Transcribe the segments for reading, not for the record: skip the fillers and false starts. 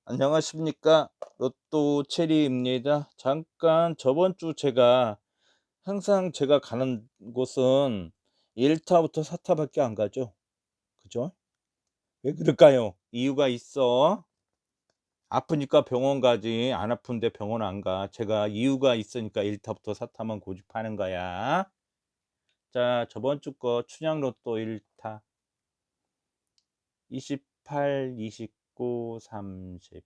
안녕하십니까. 로또 체리입니다. 잠깐 저번 주 제가 항상 제가 가는 곳은 1 타부터 4 타밖에 안 가죠. 그죠? 왜 그럴까요? 이유가 있어. 아프니까 병원 가지 안 아픈데 병원 안 가. 제가 이유가 있으니까 1 타부터 4 타만 고집하는 거야. 자, 저번 주 거 춘향 로또 1 타 28, 29, 30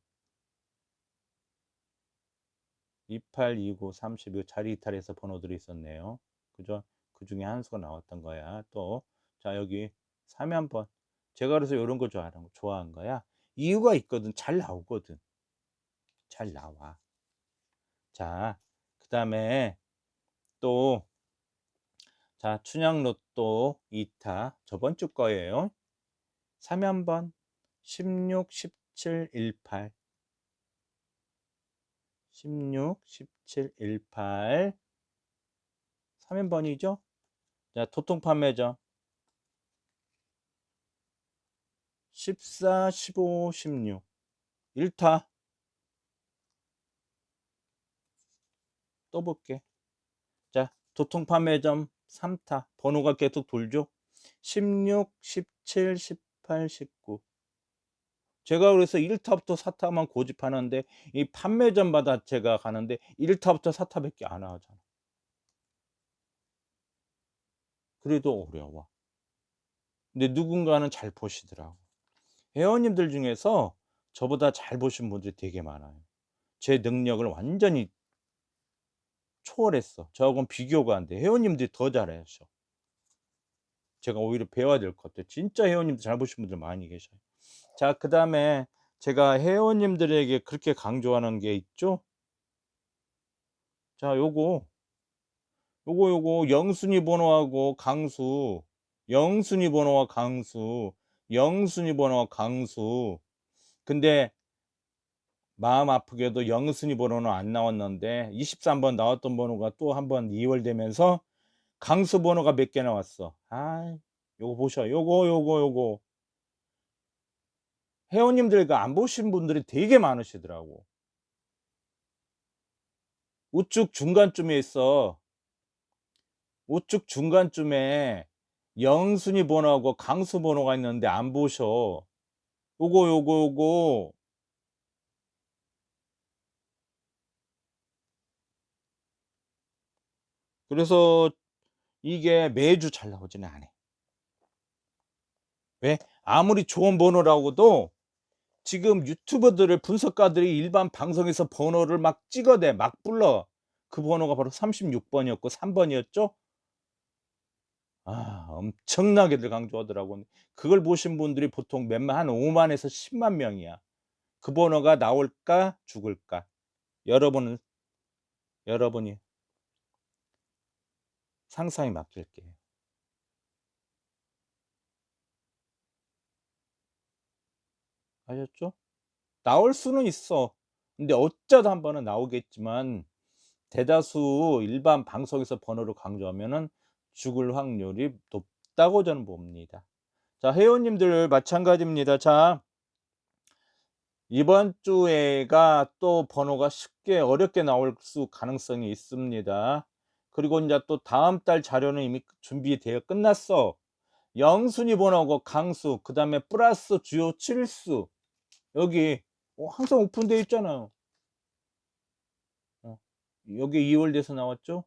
28, 29, 30 요 자리 이탈해서 번호들이 있었네요. 그죠? 그중에 한 수가 나왔던 거야. 또 자, 여기 3면 번. 제가 그래서 요런 거 좋아한 거야. 이유가 있거든. 잘 나오거든. 잘 나와. 자, 그다음에 또 자, 춘향 로또 2 타 저번 주 거예요. 3면 번 16, 17, 18 16, 17, 18 3면 번이죠. 자, 토통 판매점 14, 15, 16 1 타. 또 볼게. 자, 도통 판매점 3 타. 번호가 계속 돌죠. 16, 17, 18, 19 제가 그래서 1 타부터 4 타만 고집하는데 이 판매점마다 제가 가는데 1 타부터 4 타밖에 안 하잖아. 그래도 어려워. 근데 누군가는 잘 보시더라고. 회원님들 중에서 저보다 잘 보신 분들이 되게 많아요. 제 능력을 완전히 초월했어. 저하고는 비교가 안 돼. 회원님들이 더 잘하셔. 제가 오히려 배워야 될 것 같아요. 진짜 회원님들 잘 보신 분들 많이 계셔요. 자, 그다음에 제가 회원님들에게 그렇게 강조하는 게 있죠. 자, 요거 영순위 번호하고 강수, 영순위 번호와 강수, 영순위 번호와 강수. 근데 마음 아프게도 영순위 번호는 안 나왔는데 23번 나왔던 번호가 또 한 번 이월되면서 강수 번호가 몇 개 나왔어. 아, 요거 보셔. 요거 회원님들 그 안 보신 분들이 되게 많으시더라고. 우측 중간쯤에 있어. 우측 중간쯤에 영순위 번호하고 강수 번호가 있는데 안 보셔. 요거 그래서 이게 매주 잘 나오지는 않아. 왜? 아무리 좋은 번호라고도 지금 유튜버들을 분석가들이 일반 방송에서 번호를 막 찍어내 막 불러. 그 번호가 바로 36 번이었고 3 번이었죠? 아, 엄청나게들 강조하더라고. 그걸 보신 분들이 보통 몇만 한 5만 에서 10만 명이야. 그 번호가 나올까 죽을까. 여러분은 여러분이 상상에 맡길게요. 아셨죠? 나올 수는 있어. 근데 어쩌다 한 번은 나오겠지만 대다수 일반 방송에서 번호를 강조하면은 죽을 확률이 높다고 저는 봅니다. 자, 회원님들 마찬가지입니다. 자, 이번 주에가 또 번호가 쉽게 어렵게 나올 수 가능성이 있습니다. 그리고 인제 또 다음 달 자료는 이미 준비되어 끝났어. 영순위 번호하고 강수 그다음에 플러스 주요 7수 여기 항상 오픈되어 있잖아요. 어. 여기 2월 돼서 나왔죠?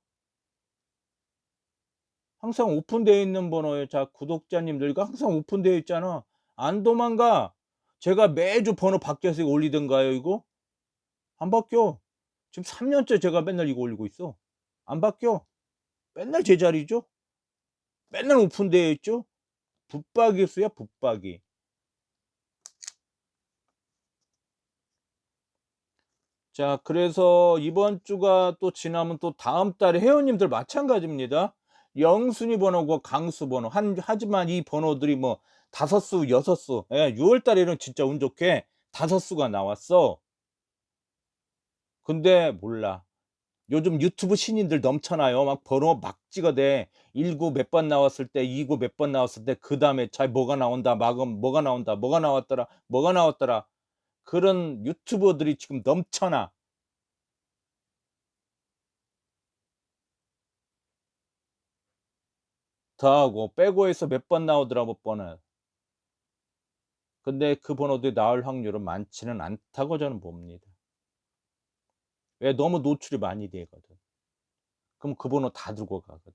항상 오픈되어 있는 번호예요. 자, 구독자님들 이거 항상 오픈되어 있잖아. 안 도망가. 제가 매주 번호 바뀌어서 올리던가요, 이거? 안 바뀌어. 지금 3 년째 제가 맨날 이거 올리고 있어. 안 바뀌어. 맨날 제자리죠. 맨날 오픈되어 있죠. 붙박이 수야 붙박이. 자, 그래서 이번 주가 또 지나면 또 다음 달에 회원님들 마찬가지입니다. 영순위 번호고 강수 번호 하지만 이 번호들이 뭐 5 수, 6 수. 예, 6월 달에는 진짜 운 좋게 5 수가 나왔어. 근데 몰라. 요즘 유튜브 신인들 넘쳐나요. 막 번호 막 찍어대. 19 몇 번 나왔을 때, 29 몇 번 나왔을 때 그다음에 잘 뭐가 나온다. 막은 뭐가 나온다. 뭐가 나왔더라. 뭐가 나왔더라. 그런 유튜버들이 지금 넘쳐나. 더하고 빼고 해서 몇 번 나오더라 몇 번은. 근데 그 번호들이 나올 확률은 많지는 않다고 저는 봅니다. 왜 너무 노출이 많이 되거든. 그럼 그 번호 다 들고 가거든.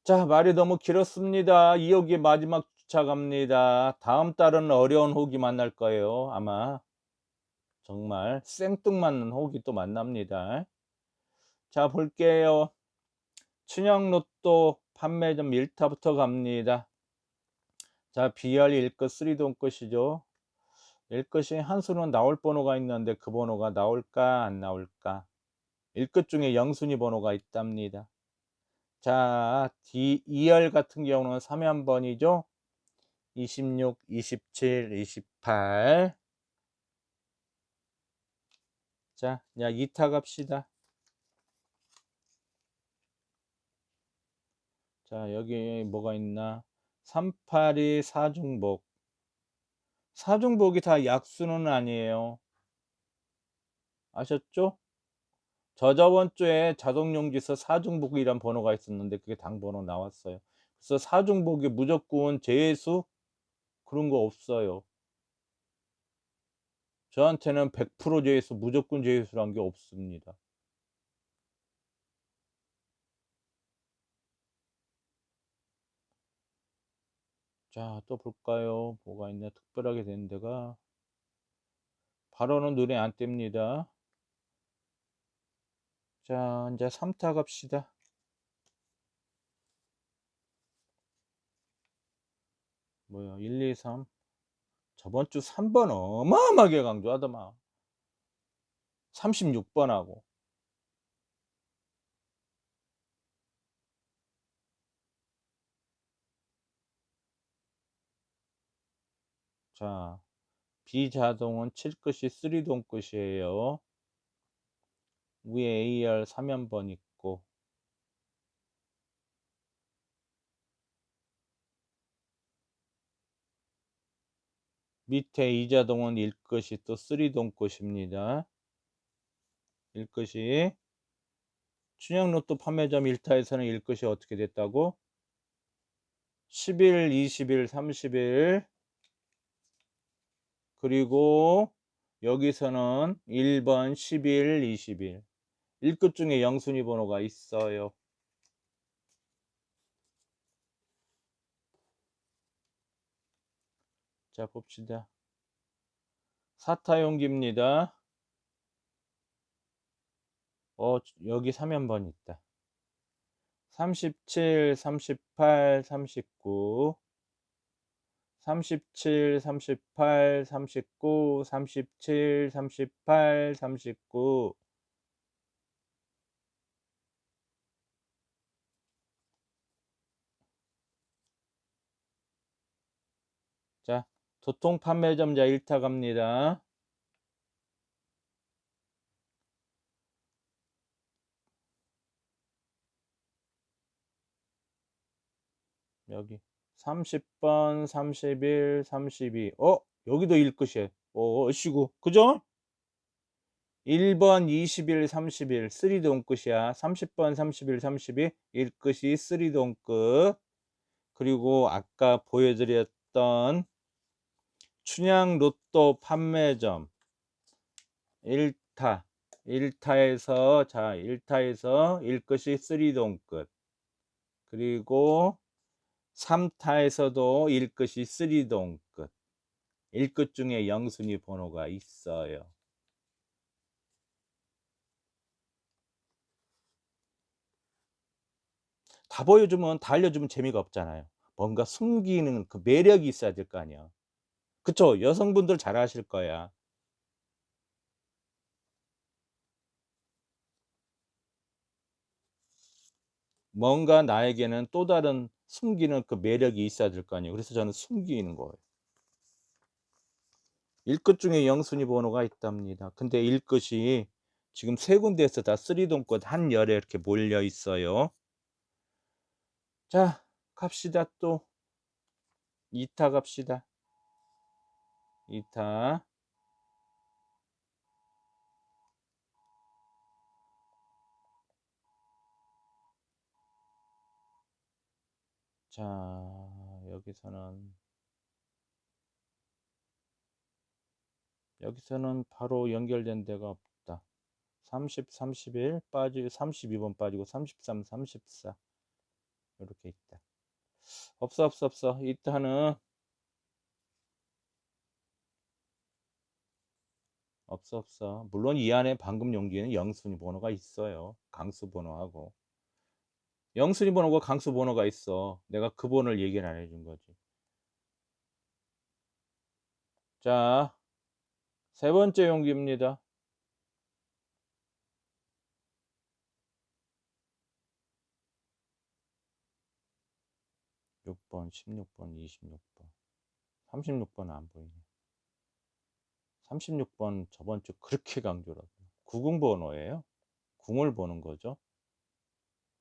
자, 말이 너무 길었습니다. 2 호기 마지막 주차 갑니다. 다음 달은 어려운 호기 만날 거예요 아마. 정말 생뚱맞는 호기 또 만납니다. 자, 볼게요. 춘향 로또 판매점 1 타부터 갑니다. 자, BR 1끝 3동 끝이죠. 1끝이 한 수는 나올 번호가 있는데 그 번호가 나올까 안 나올까. 1끝 중에 영순위 번호가 있답니다. 자, D 2열 같은 경우는 3연 번이죠. 26, 27, 28. 자, 2타 갑시다. 자, 여기 뭐가 있나? 382 사중복. 사중복이 다 약수는 아니에요. 아셨죠? 저저번 주에 자동용지서 사중복이란 번호가 있었는데 그게 당번호 나왔어요. 그래서 사중복이 무조건 재수 그런 거 없어요. 저한테는 100% 재수, 무조건 재수란 게 없습니다. 자, 또 볼까요? 뭐가 있나 특별하게 된 데가. 바로는 눈에 안 띕니다. 자, 이제 3타 갑시다. 뭐야, 1, 2, 3. 저번 주 3번 어마어마하게 강조하더만. 36번하고. 자, 비자동은 7끝이 3동 끝이에요. 위에 AR 3연번 있고. 밑에 이자동은 1끝이 또 3동 끝입니다. 1끝이. 춘향로또 판매점 1타에서는 1끝이 어떻게 됐다고? 11, 21, 31. 그리고 여기서는 1번, 11, 21. 1끝 중에 영순위 번호가 있어요. 자, 봅시다. 4타 용기입니다. 여기 3연번 있다. 37, 38, 39. 37, 38, 39, 37, 38, 39. 자, 도통 판매점자 1타 갑니다. 여기 30번, 31, 32. 여기도 1끝이에요. 어이구, 그죠? 1번, 21, 31. 3동 끝이야. 30번, 31, 32. 1끝이 3동 끝. 그리고 아까 보여드렸던 춘향 로또 판매점 1타. 1타에서 1끝이 3동 끝. 그리고 3타에서도 1끝이 3동 끝. 1끝 중에 영순위 번호가 있어요. 다 보여주면, 다 알려주면 재미가 없잖아요. 뭔가 숨기는 그 매력이 있어야 될 거 아니야. 그쵸? 여성분들 잘 아실 거야. 뭔가 나에게는 또 다른 숨기는 그 매력이 있어야 될 거 아니에요. 그래서 저는 숨기는 거예요. 1끝 중에 영순위 번호가 있답니다. 근데 1끝이 지금 3군데에서 다 3동끝 한 열에 이렇게 몰려 있어요. 자, 갑시다. 또 2타 갑시다. 2타. 자, 여기서는 바로 연결된 데가 없다. 30, 31 빠지고 32번 빠지고 33, 34 이렇게 있다. 없어. 일단은 없어. 물론 이 안에 방금 용기에는 영순위 번호가 있어요. 강수 번호하고 영순위 번호가 강수 번호가 있어. 내가 그 번호를 얘기를 안 해준 거지. 자, 세 번째 용기입니다. 6번, 16번, 26번, 36번 안 보이네. 36번 저번 주 그렇게 강조라고. 90 번호예요. 궁을 보는 거죠.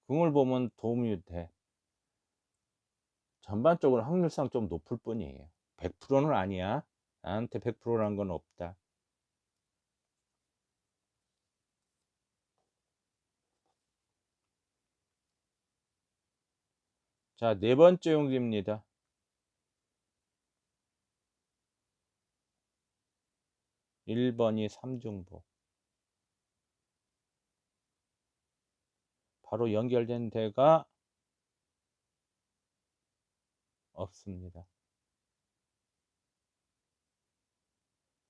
궁을 보면 도움이 돼. 전반적으로 확률상 좀 높을 뿐이에요. 100%는 아니야. 나한테 100%라는 건 없다. 자, 네 번째 용기입니다. 1번이 삼중보. 바로 연결된 데가 없습니다.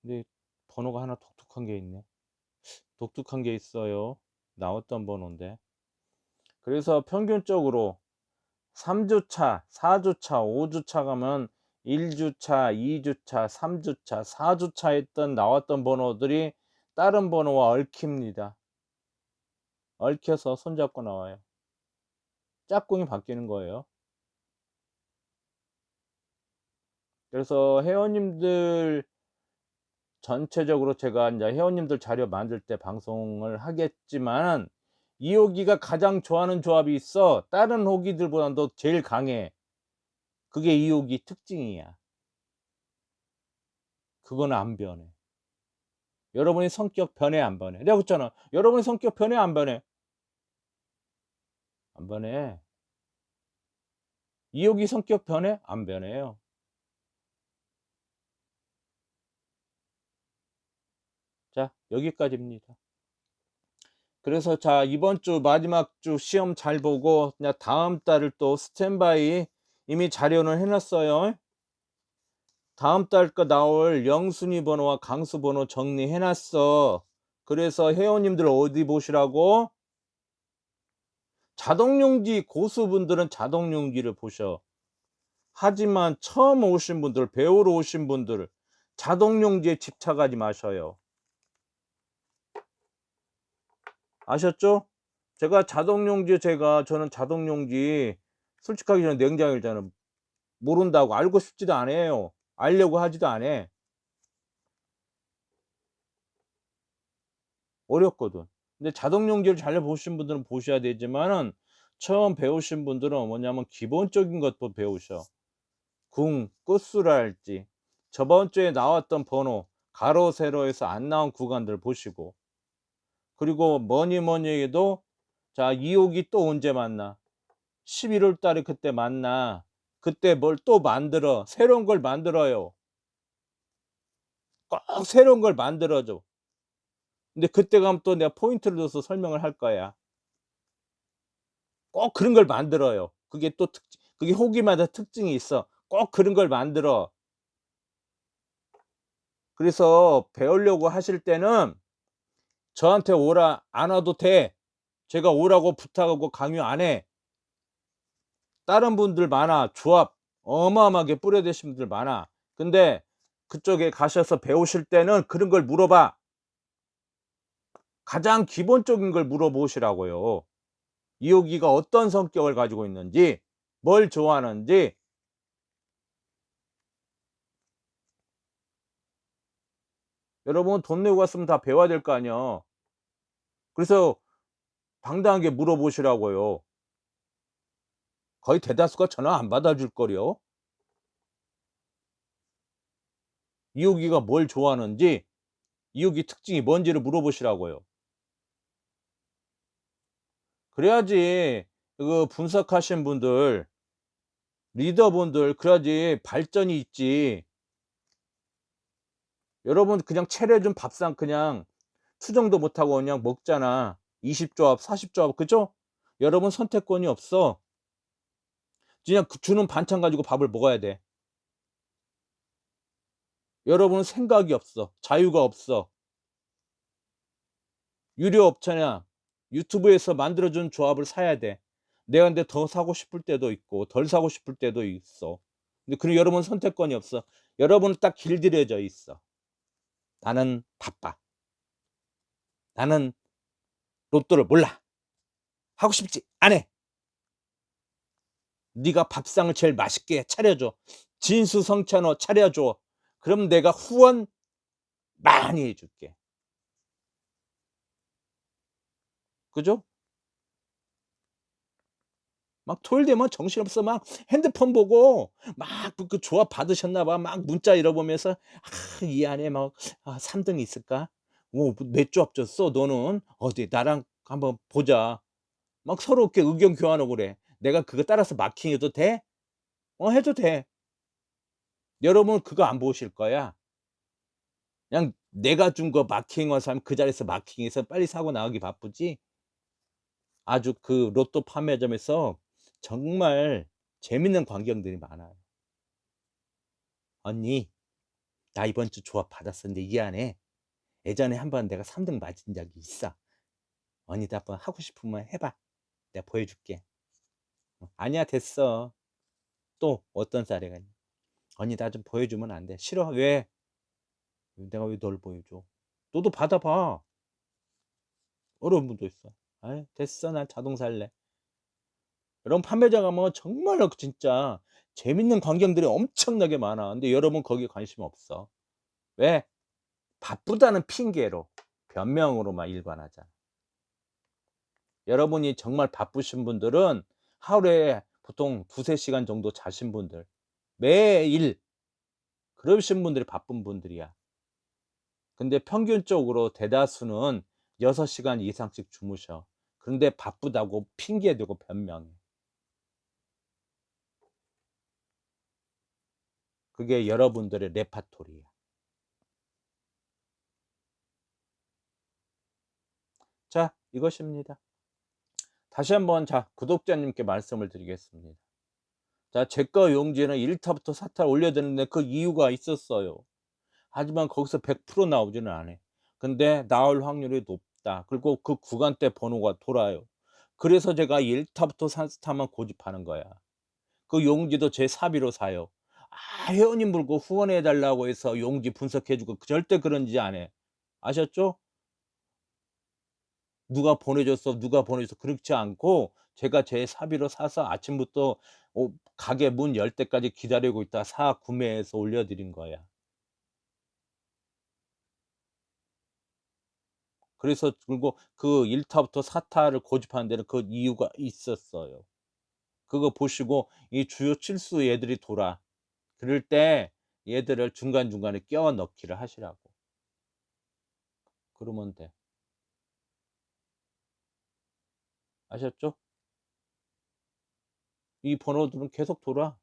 근데 번호가 하나 독특한 게 있네. 독특한 게 있어요. 나왔던 번호인데. 그래서 평균적으로 3주차, 4주차, 5주차 가면 1주차, 2주차, 3주차, 4주차 했던 나왔던 번호들이 다른 번호와 얽힙니다. 얽혀서 손잡고 나와요. 짝꿍이 바뀌는 거예요. 그래서 회원님들 전체적으로 제가 이제 회원님들 자료 만들 때 방송을 하겠지만 이 호기가 가장 좋아하는 조합이 있어. 다른 호기들보다도 제일 강해. 그게 이 호기 특징이야. 그건 안 변해. 여러분이 성격 변해 안 변해? 내가 그랬잖아. 여러분이 성격 변해 안 변해? 안 변해. 이 호기 성격 변해? 안 변해요. 자, 여기까지입니다. 그래서 자, 이번 주 마지막 주 시험 잘 보고 그냥 다음 달을 또 스탠바이 이미 자료는 해놨어요. 다음 달 거 나올 영순위 번호와 강수 번호 정리해놨어. 그래서 회원님들 어디 보시라고? 자동용지 고수분들은 자동용지를 보셔. 하지만 처음 오신 분들, 배우러 오신 분들 자동용지에 집착하지 마셔요. 아셨죠? 저는 자동용지 솔직하게 저는 냉장일자는 모른다고 알고 싶지도 않아요. 알려고 하지도 않아. 어렵거든. 근데 자동용지를 잘 보신 분들은 보셔야 되지만은 처음 배우신 분들은 뭐냐면 기본적인 것도 배우셔. 궁, 끝수랄지 저번 주에 나왔던 번호 가로 세로에서 안 나온 구간들 보시고 그리고 뭐니 해도 자 2호기 또 언제 만나? 11월 달에 그때 만나. 그때 뭘 또 만들어. 새로운 걸 만들어요. 꼭 새로운 걸 만들어줘. 근데 그때 가면 또 내가 포인트를 줘서 설명을 할 거야. 꼭 그런 걸 만들어요. 그게 또 그게 호기마다 특징이 있어. 꼭 그런 걸 만들어. 그래서 배우려고 하실 때는 저한테 오라 안 와도 돼. 제가 오라고 부탁하고 강요 안 해. 다른 분들 많아. 조합 어마어마하게 뿌려대신 분들 많아. 근데 그쪽에 가셔서 배우실 때는 그런 걸 물어봐. 가장 기본적인 걸 물어보시라고요. 이호기가 어떤 성격을 가지고 있는지, 뭘 좋아하는지. 여러분 돈 내고 갔으면 다 배워야 될 거 아니야. 그래서 당당하게 물어보시라고요. 거의 대다수가 전화 안 받아줄 거요. 이호기가 뭘 좋아하는지, 이호기 특징이 뭔지를 물어보시라고요. 그래야지 그 분석하신 분들, 리더분들, 그래야지 발전이 있지. 여러분 그냥 차려준 밥상 그냥 투정도 못하고 그냥 먹잖아. 20 조합 40 조합, 그죠? 여러분 선택권이 없어. 그냥 그 주는 반찬 가지고 밥을 먹어야 돼. 여러분은 생각이 없어. 자유가 없어. 유료 업체나 유튜브에서 만들어 준 조합을 사야 돼. 내가 근데 더 사고 싶을 때도 있고 덜 사고 싶을 때도 있어. 근데 그리고 여러분은 선택권이 없어. 여러분은 딱 길들여져 있어. '나는 바빠. 나는 로또를 몰라. 하고 싶지 않아. 네가 밥상을 제일 맛있게 차려줘. 진수성찬으로 차려줘. 그럼 내가 후원 많이 해 줄게.' 그죠? 막 토요일 되면 정신없어 막 핸드폰 보고 막 그 조합 받으셨나 봐. 막 문자 읽어보면서 '아 이 안에 막 3 등이 있을까? 뭐 몇 조합 줬어 너는? 어디 나랑 한번 보자.' 막 서로 이렇게 의견 교환하고 그래. 내가 그거 따라서 마킹해도 돼? 해도 돼. 여러분 그거 안 보실 거야. 그냥 내가 준 거 마킹해서 하면 그 자리에서 마킹해서 빨리 사고 나가기 바쁘지, 아주 그 로또 판매점에서 정말 재밌는 광경들이 많아요. "언니 나 이번 주 조합 받았었는데 이 안에 예전에 한번 내가 3등 맞은 적이 있어. 언니도 한번 하고 싶으면 해 봐. 내가 보여줄게." "아니야 됐어." 또 어떤 사례가 있냐. "언니 나 좀 보여주면 안 돼." "싫어." "왜?" "내가 왜 널 보여줘." "너도 받아 봐." 어려운 분도 있어. "아이 됐어. 난 자동 살래." 여러분 판매자 가면 정말로 진짜 재밌는 광경들이 엄청나게 많아. 근데 여러분 거기에 관심 없어. 왜? 바쁘다는 핑계로, 변명으로만 일관하잖아. 여러분이 정말 바쁘신 분들은 하루에 보통 2-3 시간 정도 자신 분들, 매일 그러신 분들이 바쁜 분들이야. 근데 평균적으로 대다수는 6 시간 이상씩 주무셔. 그런데 바쁘다고 핑계 대고 변명해. 그게 여러분들의 레파토리야. 자, 이것입니다. 다시 한번 자 구독자님께 말씀을 드리겠습니다. 자 제 거 용지는 1 타부터 4타 올려야 되는데 그 이유가 있었어요. 하지만 거기서 100% 나오지는 않아요. 근데 나올 확률이 높다. 그리고 그 구간대 번호가 돌아요. 그래서 제가 1 타부터 4 타만 고집하는 거야. 그 용지도 제 사비로 사요. 회원님 물고 후원해 달라고 해서 용지 분석해 주고 절대 그런 짓 안 해. 아셨죠? 누가 보내줬어, 누가 보내줬어 그렇지 않고 제가 제 사비로 사서 아침부터 가게 문 열 때까지 기다리고 있다 사 구매해서 올려 드린 거야. 그래서 그리고 그 1 타부터 4 타를 고집하는 데는 그 이유가 있었어요. 그거 보시고 이 주요 칠수 얘들이 돌아. 그럴 때 얘들을 중간중간에 끼워 넣기를 하시라고. 그러면 돼. 아셨죠? 이 번호들은 계속 돌아.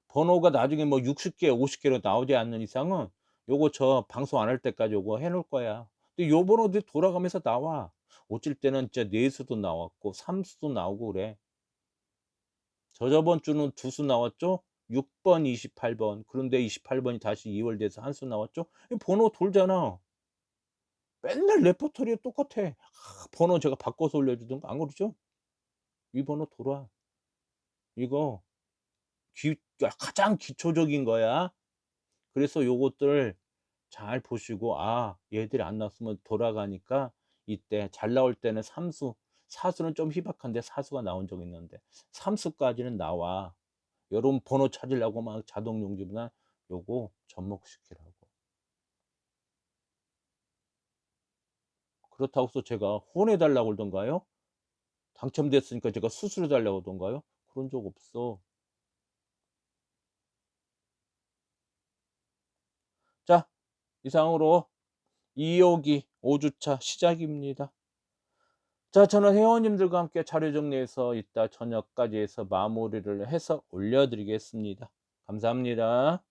번호가 나중에 뭐 60개 50 개로 나오지 않는 이상은 요거 저 방송 안 할 때까지 요거 해 놓을 거야. 근데 요 번호들이 돌아가면서 나와. 어쩔 때는 진짜 4 수도 나왔고 3 수도 나오고 그래. 저저번 주는 2수 나왔죠? 6 번, 28 번. 그런데 28 번이 다시 2월 돼서 1수 나왔죠? 이 번호 돌잖아. 맨날 레퍼토리가 똑같아. 번호 제가 바꿔서 올려주든가 안 그러죠? 이 번호 돌아. 이거 기 가장 기초적인 거야. 그래서 요것들 잘 보시고 얘들이 안 나왔으면 돌아가니까 이때 잘 나올 때는 3 수, 4 수는 좀 희박한데 4 수가 나온 적이 있는데 3 수까지는 나와. 여러분 번호 찾으려고 막 자동 용지보다 요거 접목시키라고. 그렇다고 해서 제가 후원해 달라고 그러던가요? 당첨됐으니까 제가 수수료 달라고 그러던가요? 그런 적 없어. 이상으로 2호기 5주차 시작입니다. 자, 저는 회원님들과 함께 자료 정리해서 이따 저녁까지 해서 마무리를 해서 올려드리겠습니다. 감사합니다.